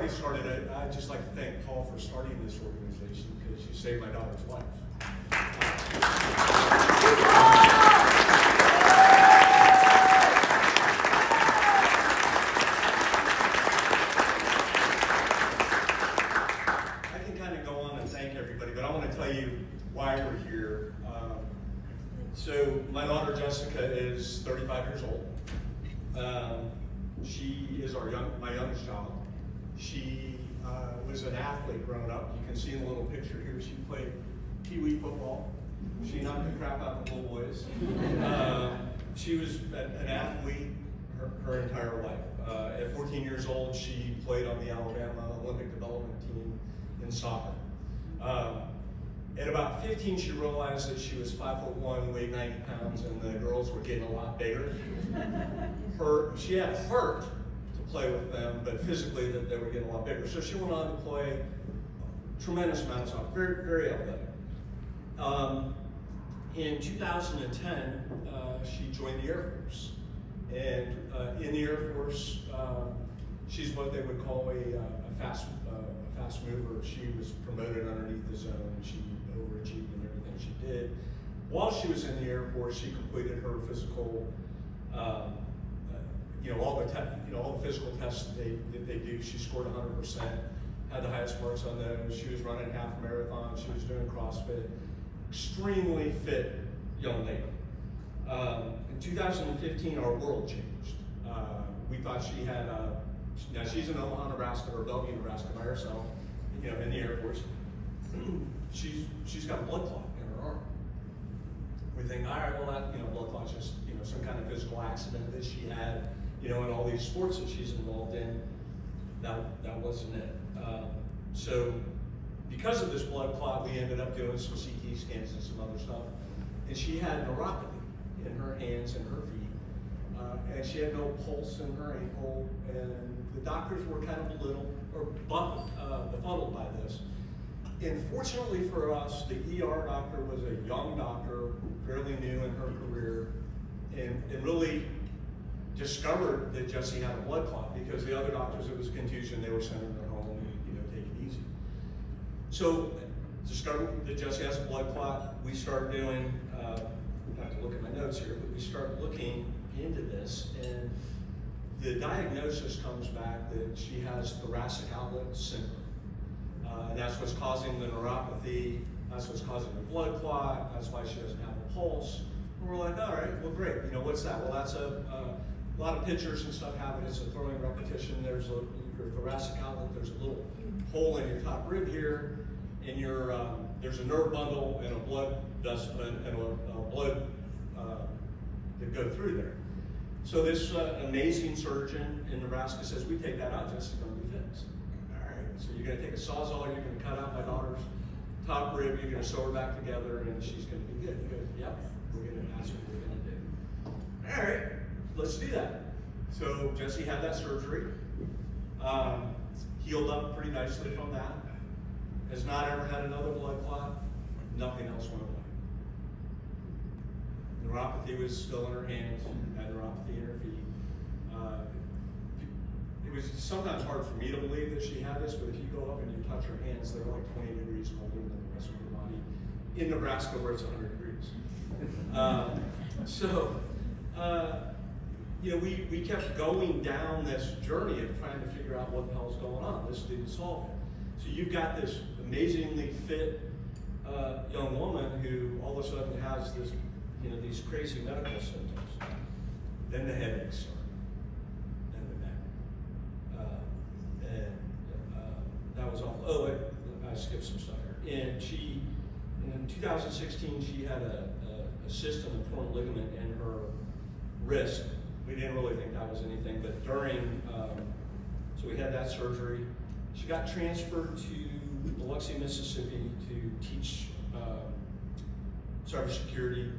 get started, I'd just like to thank Paul for starting this organization because you saved my daughter's life. I can kind of go on and thank everybody, but I want to tell you why we're here. So my daughter Jessica is 35 years old. She is my youngest child. She was an athlete growing up. You can see in the little picture here, she played Pee-wee football. She knocked the crap out of the little boys. She was an athlete her entire life. At 14 years old, she played on the Alabama Olympic development team in soccer. At about 15, she realized that she was 5'1", weighed 90 pounds, and the girls were getting a lot bigger. She had heart to play with them, but physically that they were getting a lot bigger. So she went on to play a tremendous amount of soccer, very, very athletic. In 2010, she joined the Air Force. And in the Air Force, she's what they would call a fast mover. She was promoted underneath the zone. She overachieved in everything she did. While she was in the Air Force, she completed her physical, all the physical tests that they do. She scored 100%, had the highest marks on those. She was running half marathons. She was doing CrossFit. Extremely fit young lady. In 2015, our world changed. We thought she had now she's in Omaha, Nebraska, or Bellevue, Nebraska by herself, in the Air Force. She's got a blood clot in her arm. We think, all right, well that, blood clot's just, some kind of physical accident that she had, in all these sports that she's involved in. That wasn't it. So because of this blood clot, we ended up doing some CT scans and some other stuff. And she had neuropathy in her hands and her feet. And she had no pulse in her ankle, and the doctors were kind of befuddled by this. And fortunately for us, the ER doctor was a young doctor, fairly new in her career, and really discovered that Jessie had a blood clot, because the other doctors, it was contusion, they were sending her home, take it easy. So discovered that Jessie has a blood clot. We started doing, I have to look at my notes here, but we started looking into this, and the diagnosis comes back that she has thoracic outlet syndrome. And that's what's causing the neuropathy, that's what's causing the blood clot, that's why she doesn't have a pulse. And we're like, all right, well great, what's that? Well, that's a lot of pitchers and stuff have it. It's a throwing repetition. There's your thoracic outlet, there's a little hole in your top rib here, and there's a nerve bundle and a blood that go through there. So this amazing surgeon in Nebraska says, we take that out, Jessie's going to be fixed. All right, so you're going to take a Sawzall, you're going to cut out my daughter's top rib, you're going to sew her back together, and she's going to be good. He goes, yep, that's what we're going to do. All right, let's do that. So Jessie had that surgery, healed up pretty nicely from that, has not ever had another blood clot, nothing else went away. Neuropathy was still in her hands, had neuropathy in her feet. It was sometimes hard for me to believe that she had this, but if you go up and you touch her hands, they're like 20 degrees colder than the rest of her body in Nebraska where it's 100 degrees. We kept going down this journey of trying to figure out what the hell's going on. This didn't solve it. So you've got this amazingly fit young woman who all of a sudden has this, these crazy medical symptoms. Then the headaches start, then the neck, that was awful. Oh, I skipped some stuff here. And in 2016, she had a cyst and a torn ligament in her wrist. We didn't really think that was anything, but during, so we had that surgery. She got transferred to Biloxi, Mississippi to teach cybersecurity.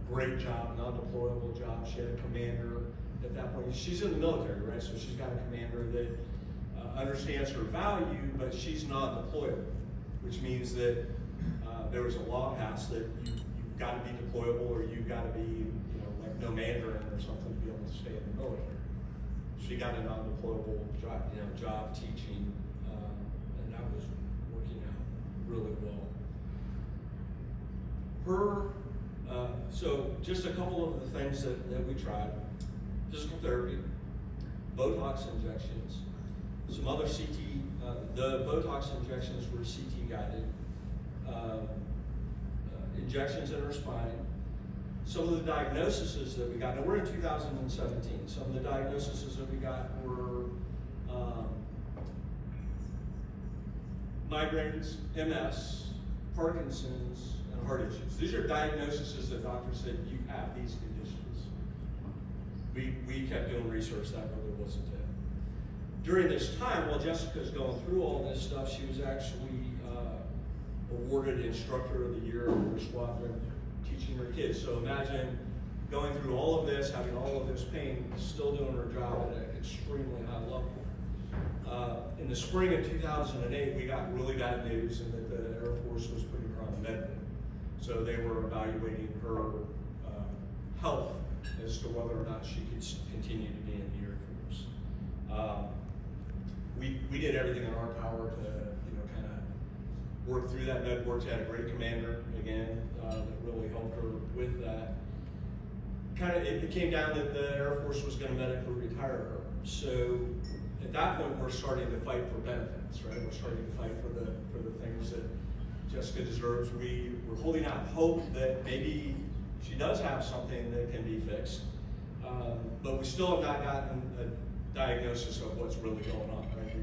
Great job, non-deployable job. She had a commander at that point. She's in the military, right? So she's got a commander that understands her value, but she's not deployable, which means that there was a law passed that you've got to be deployable, or you've got to be, like no Mandarin or something to be able to stay in the military. she got a non-deployable job teaching, and that was working out really well. So just a couple of the things that we tried: physical therapy, Botox injections, some other CT. The Botox injections were CT guided. Injections in her spine. Some of the diagnoses that we got, now we're in 2017, some of the diagnoses that we got were migraines, MS, Parkinson's, and heart issues. These are diagnoses that doctors said, you have these conditions. We kept doing research, that really wasn't it. During this time, while Jessica's going through all this stuff, she was actually awarded Instructor of the Year of her squadron, teaching her kids. So imagine going through all of this, having all of this pain, still doing her job at an extremely high level. In the spring of 2008, we got really bad news and that the Air Force was putting her on the med board. So they were evaluating her health as to whether or not she could continue to be in the Air Force. We did everything in our power to kind of work through that med board. She had a great commander, again, that really helped her with that. It came down that the Air Force was going to medically retire her. So at that point, we're starting to fight for benefits, right? We're starting to fight for the things that Jessica deserves. We're holding out hope that maybe she does have something that can be fixed, but we still have not gotten a diagnosis of what's really going on, right?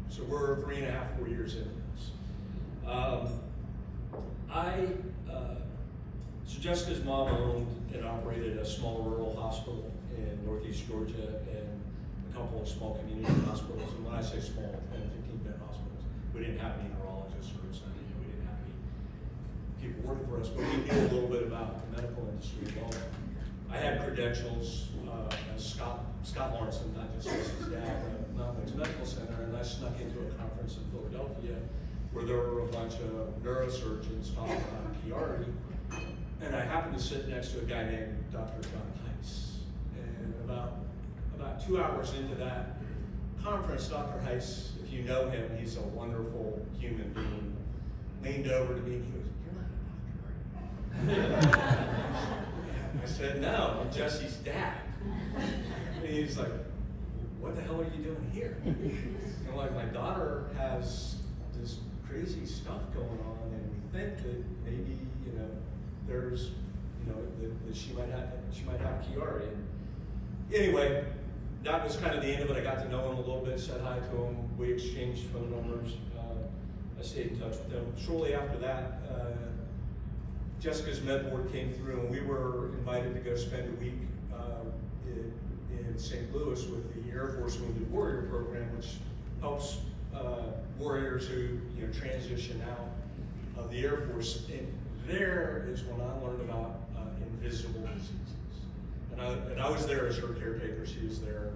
So we're 3.5, 4 years into this. So Jessica's mom owned and operated a small rural hospital in Northeast Georgia and a couple of small community hospitals. And when I say small, 10, 15-bed hospitals, we didn't have any neurologists or something. We didn't have any people working for us, but we knew a little bit about the medical industry. Well, I had credentials as Scott Lawrenson, not just as his dad, at Mount Medical Center, and I snuck into a conference in Philadelphia where there were a bunch of neurosurgeons talking about Chiari, and I happened to sit next to a guy named Dr. John Heiss. And about 2 hours into that conference, Dr. Heiss, if you know him, he's a wonderful human being, leaned over to me and he goes, "You're not a doctor, are you?" I said, "No, I'm Jesse's dad." And he's like, "What the hell are you doing here?" And like, "My daughter has this crazy stuff going on, and we think that maybe, there's, that she might have Chiari." And anyway, that was kind of the end of it. I got to know him a little bit, said hi to him. We exchanged phone numbers. I stayed in touch with him. Shortly after that, Jessica's med board came through, and we were invited to go spend a week in St. Louis with the Air Force Wounded Warrior Program, which helps warriors who transition out of the Air Force. And there is when I learned about invisible diseases. And I was there as her caretaker. She was there,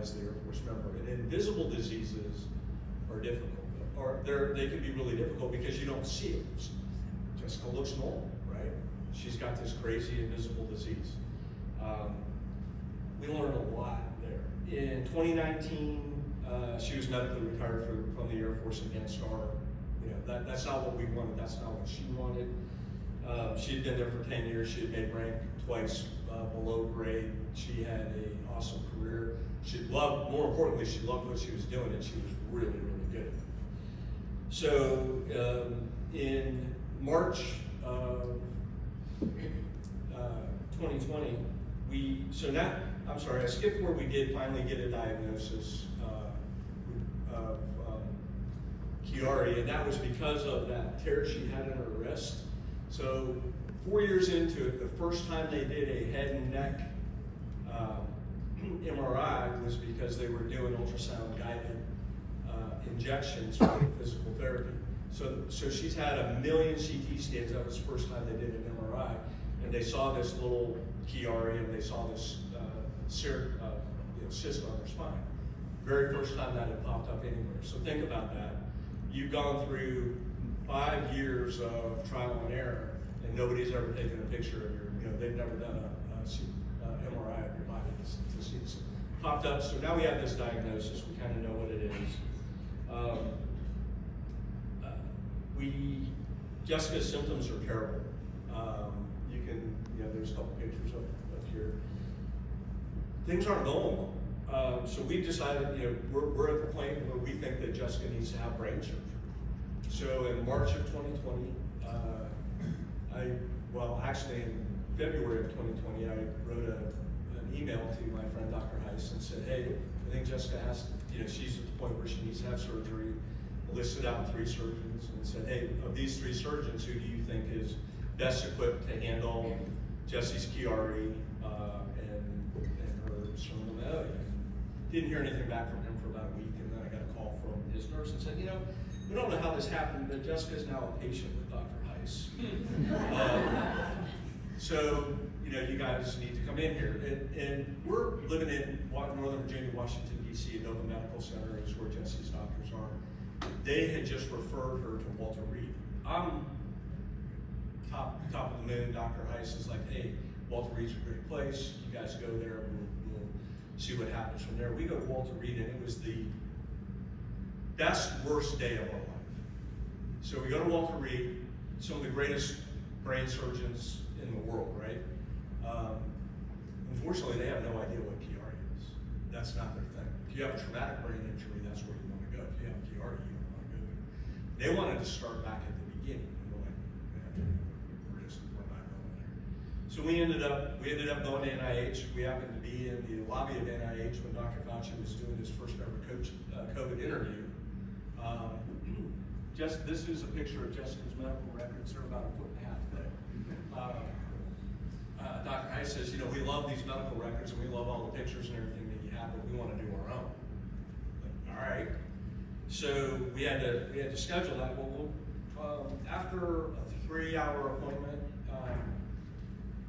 as the Air Force member. And invisible diseases are difficult, or they can be really difficult because you don't see it. Jessica looks normal, right? She's got this crazy invisible disease. We learned a lot there. In 2019, she was medically retired from the Air Force against our, that's not what we wanted. That's not what she wanted. She had been there for 10 years. She had made rank twice below grade. She had an awesome career. More importantly, she loved what she was doing, and she was really, really good at it. So in March of 2020, I skipped where we did finally get a diagnosis of Chiari, and that was because of that tear she had in her wrist. So 4 years into it, the first time they did a head and neck MRI was because they were doing ultrasound guided injections for physical therapy. So she's had 1 million CT scans. That was the first time they did an MRI, and they saw this little Chiari, and they saw this cyst on her spine. Very first time that had popped up anywhere. So think about that. You've gone through 5 years of trial and error, and nobody's ever taken a picture of they've never done a MRI of your body to see this popped up. So now we have this diagnosis. We kind of know what it is. Jessica's symptoms are terrible. There's a couple pictures up here. Things aren't going well. So we've decided, we're at the point where we think that Jessica needs to have brain surgery. So in March of 2020, actually in February of 2020, I wrote an email to my friend Dr. Heiss and said, hey, I think Jessica has to, she's at the point where she needs to have surgery. Listed out 3 surgeons and said, hey, of these 3 surgeons, who do you think is best equipped to handle Jesse's Chiari and her cerebral? Didn't hear anything back from him for about a week, and then I got a call from his nurse and said, we don't know how this happened, but Jessica is now a patient with Dr. Heiss. So, you guys need to come in here. And we're living in Northern Virginia, Washington, D.C., and Nova Medical Center is where Jesse's doctors are. They had just referred her to Walter Reed. I'm top of the moon. Dr. Heiss is like, hey, Walter Reed's a great place. You guys go there, we'll see what happens from there. We go to Walter Reed, and it was the best, worst day of our life. So we go to Walter Reed, some of the greatest brain surgeons in the world, right? Unfortunately, they have no idea what Chiari is. That's not their thing. If you have a traumatic brain injury, that's where you want to go. If you have Chiari, you don't want to go there. They wanted to start back at the beginning. And we're like, we're not going there. So we ended up going to NIH. We happened to be in the lobby of NIH when Dr. Fauci was doing his first ever COVID interview. This is a picture of Jessica's medical records. They're about 1.5 thick. Dr. Heiss says, we love these medical records and we love all the pictures and everything that you have, but we want to do our own. Like, all right. So we had to schedule that. Well, after a 3-hour appointment,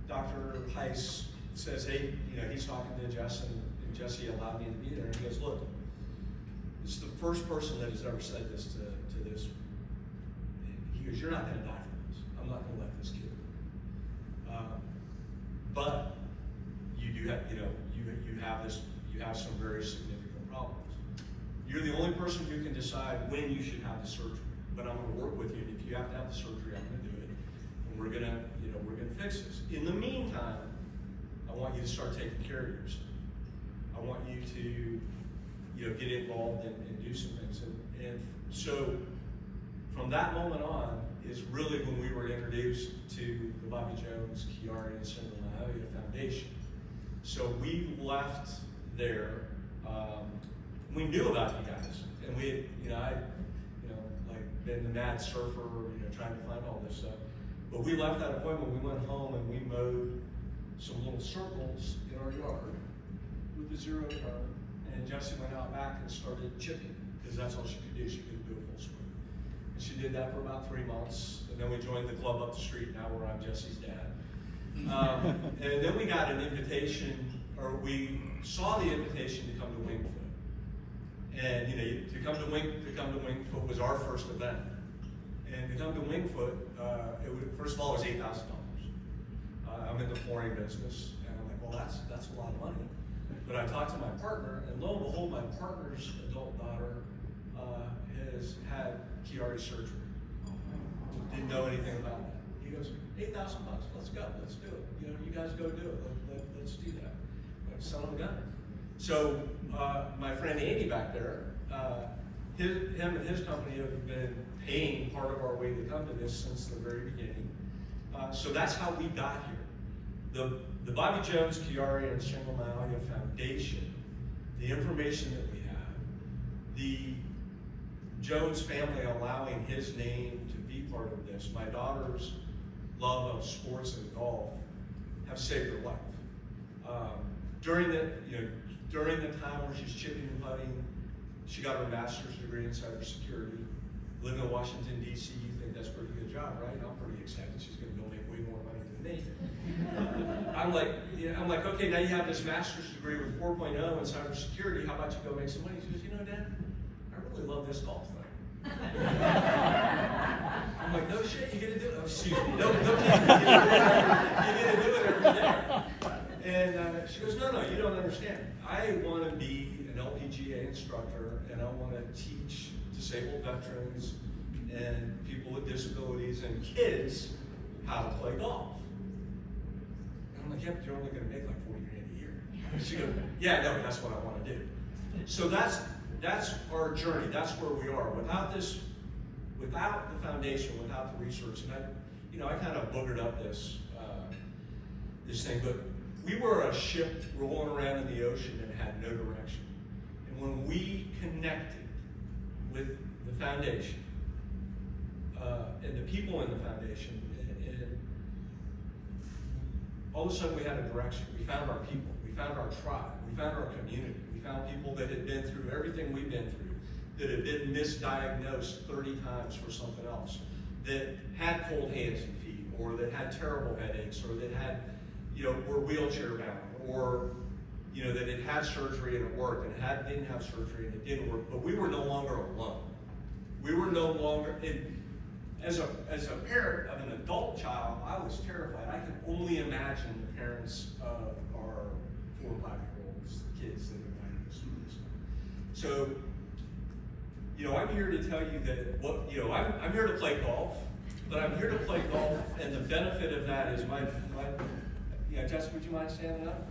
Dr. Heiss says, hey, he's talking to Jess, and Jesse allowed me to be there. And he goes, look, this is the first person that has ever said this to this. He goes, you're not going to die from this. I'm not going to let this kill you. But you do have, you have some very significant problems. You're the only person who can decide when you should have the surgery. But I'm going to work with you, and if you have to have the surgery, I'm going to do it. And we're going to fix this. In the meantime, I want you to start taking care of yourself. I want you to, get involved and do some things. And so, from that moment on, is really when we were introduced to the Bobby Jones, Chiari, and Syndrome Foundation. So we left there. We knew about you guys, and we had, been the mad surfer, trying to find all this stuff. But we left that appointment. We went home and we mowed some little circles in our yard with the 0 turn. And Jessie went out back and started chipping because that's all she could do. She couldn't do a full swing. And she did that for about 3 months. And then we joined the club up the street, now where I'm Jessie's dad. And then we got an invitation, or we saw the invitation to come to Wingfoot. And to come to Wingfoot was our first event. And to come to Wingfoot, first of all, it was $8,000. I'm in the flooring business, and I'm like, well, that's a lot of money. But I talked to my partner, and lo and behold, my partner's adult daughter has had Chiari surgery. Didn't know anything about that. He goes, $8,000, let's go, let's do it. You guys go do it. Let's do that. Like, son of a gun. So my friend Andy back there, him and his company have been paying part of our way to come to this since the very beginning. So that's how we got here. The Bobby Jones, Chiari, and Syndrome Foundation, the information that we have, the Jones family allowing his name to be part of this, my daughter's love of sports and golf have saved her life. During the time where she's chipping and putting, she got her master's degree in cybersecurity. Living in Washington, D.C., you think that's a pretty good job, right? I'm pretty excited she's going to go make way more money than me. I'm like, okay, now you have this master's degree with 4.0 in cybersecurity. How about you go make some money? She goes, Dad, I really love this golf thing. I'm like, no shit, you get to do it. Oh, excuse me, no kidding. You get to do it every day. And she goes, no, you don't understand. I want to be an LPGA instructor, and I want to teach disabled veterans and people with disabilities and kids how to play golf. And I'm like, yeah, but you're only going to make like 40 grand a year. She goes, yeah, no, that's what I want to do. So that's our journey. That's where we are. Without the foundation, without the research, and I kind of boogered up this thing, but we were a ship rolling around in the ocean and had no direction. And when we connected with the foundation and the people in the foundation, and all of a sudden we had a direction. We found our people. We found our tribe. We found our community. We found people that had been through everything we've been through, that had been misdiagnosed 30 times for something else, that had cold hands and feet, or that had terrible headaches, or that had, were wheelchair bound, or, that it had surgery and it worked, and it didn't have surgery and it didn't work, but we were no longer alone. We were no longer, as a parent of an adult child, I was terrified. I could only imagine the parents of our 4 and 5-year-olds, kids that are diagnosed with this. So, I'm here to tell you that I'm here to play golf, but I'm here to play golf, and the benefit of that is Jess, would you mind standing up?